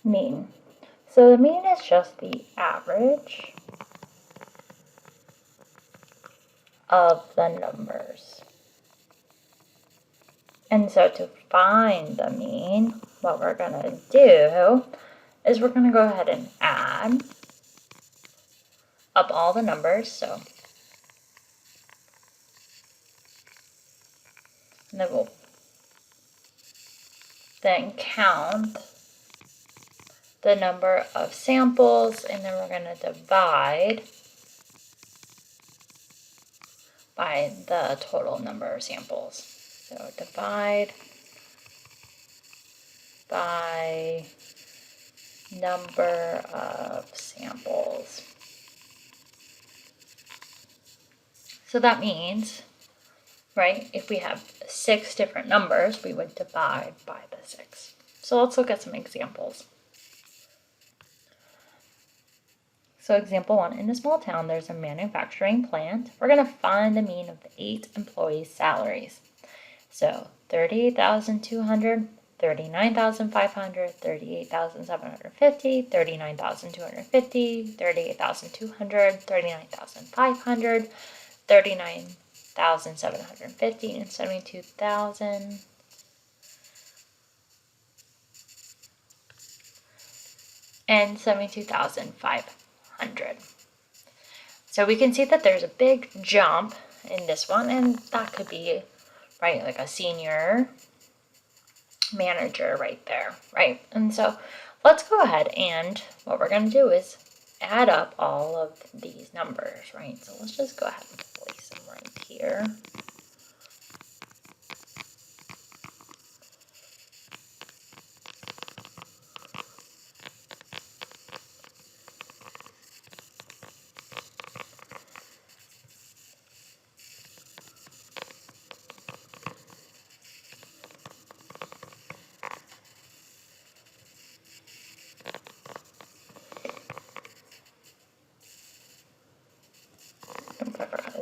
mean. So the mean is just the average of the numbers. And so to find the mean, what we're going to do is we're going to go ahead and add up all the numbers. So and then we'll then count the number of samples, and then we're going to divide by the total number of samples. So divide by number of samples. So that means, right, if we have 6 different numbers, we would divide by the 6. So let's look at some examples. So example 1, in a small town, there's a manufacturing plant. We're going to find the mean of the 8 employees' salaries. So 38,200, 39,500, 38,750, 39,250, 38,200, 39,500, 39,750, and 72,000. And 72,500. So we can see that there's a big jump in this one, and that could be, right, like a senior manager right there, right? And so let's go ahead, and what we're going to do is add up all of these numbers, right? So let's just go ahead and place them right here.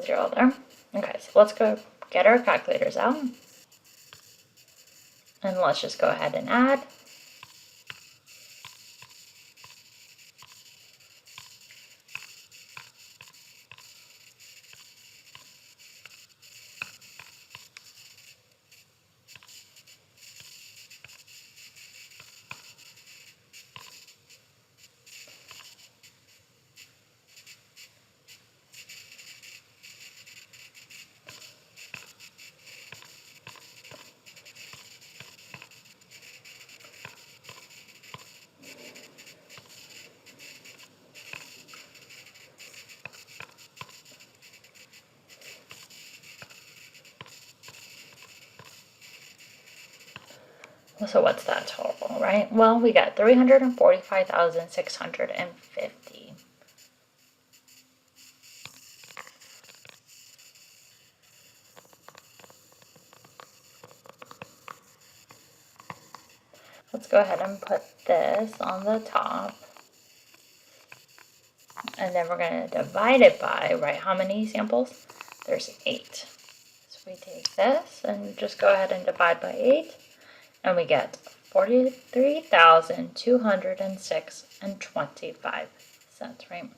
Zero there. Okay, so let's go get our calculators out. And let's just go ahead and add. So what's that total, right? Well, we got 345,650. Let's go ahead and put this on the top. And then we're going to divide it by, right, how many samples? There's 8. So we take this and just go ahead and divide by 8. And we get 43,206 and 25 cents, right?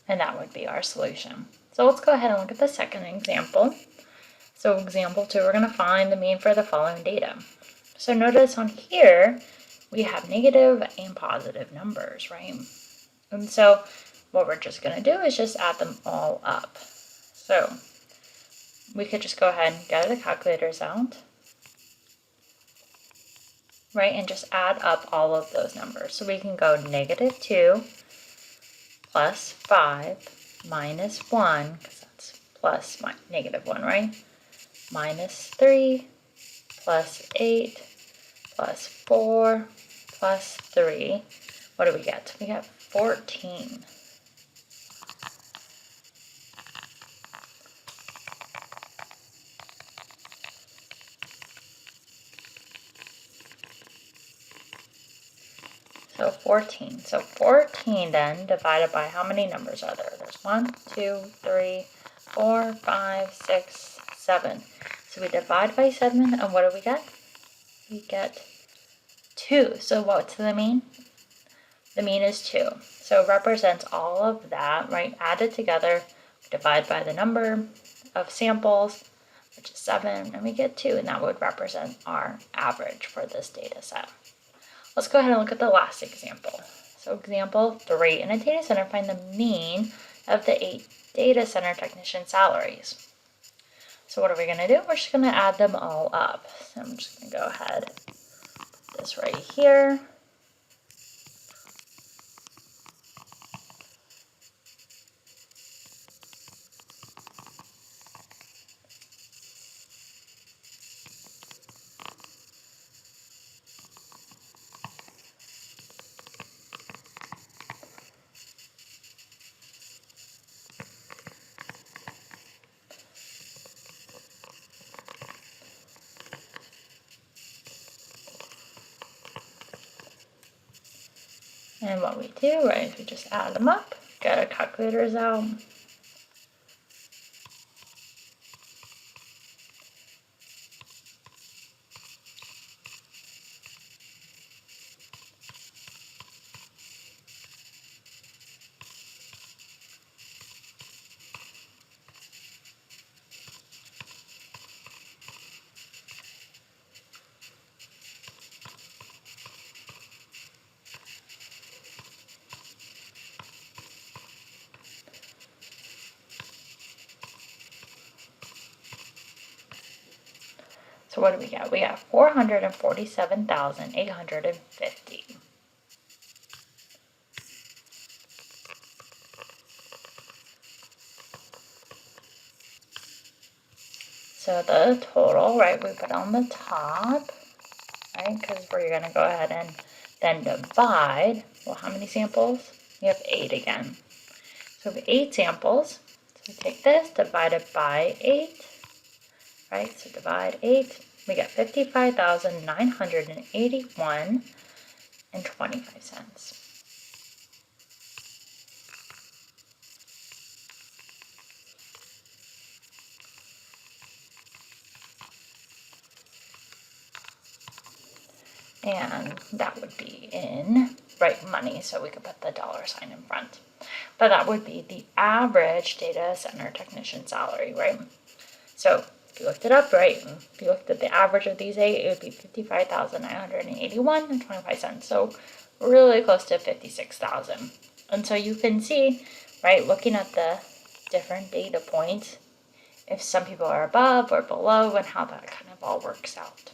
And that would be our solution. So let's go ahead and look at the second example. So example 2, we're going to find the mean for the following data. So notice on here, we have negative and positive numbers, right? And so what we're just going to do is just add them all up. So we could just go ahead and get the calculators out, right? And just add up all of those numbers. So we can go -2 plus 5 minus 1, because that's plus -1, right? -3 plus 8 plus 4 plus 3. What do we get? We get 14. So 14. So 14 then divided by how many numbers are there? There's 1, 2, 3, 4, 5, 6, 7. So we divide by 7, and what do we get? We get 2. So what's the mean? The mean is 2. So it represents all of that, right? Added together, divide by the number of samples, which is 7, and we get 2, and that would represent our average for this data set. Let's go ahead and look at the last example. So example 3, in a data center, find the mean of the 8 data center technician salaries. So what are we going to do? We're just going to add them all up. So I'm just going to go ahead, put this right here. And what we do, right, is we just add them up, get our calculators out. So what do we get? We got 447,850. So the total, right, we put on the top, right, because we're going to go ahead and then divide. Well, how many samples? We have 8 again. So we have 8 samples. So we take this, divide it by 8. Right, so divide 8, we get 55,981 and 25 cents. And that would be in money, so we could put the dollar sign in front. But that would be the average data center technician salary, right? So if you looked it up, right, if you looked at the average of these 8, it would be 55,981 and 25 cents. So really close to 56,000. And so you can see, right, looking at the different data points, if some people are above or below and how that kind of all works out.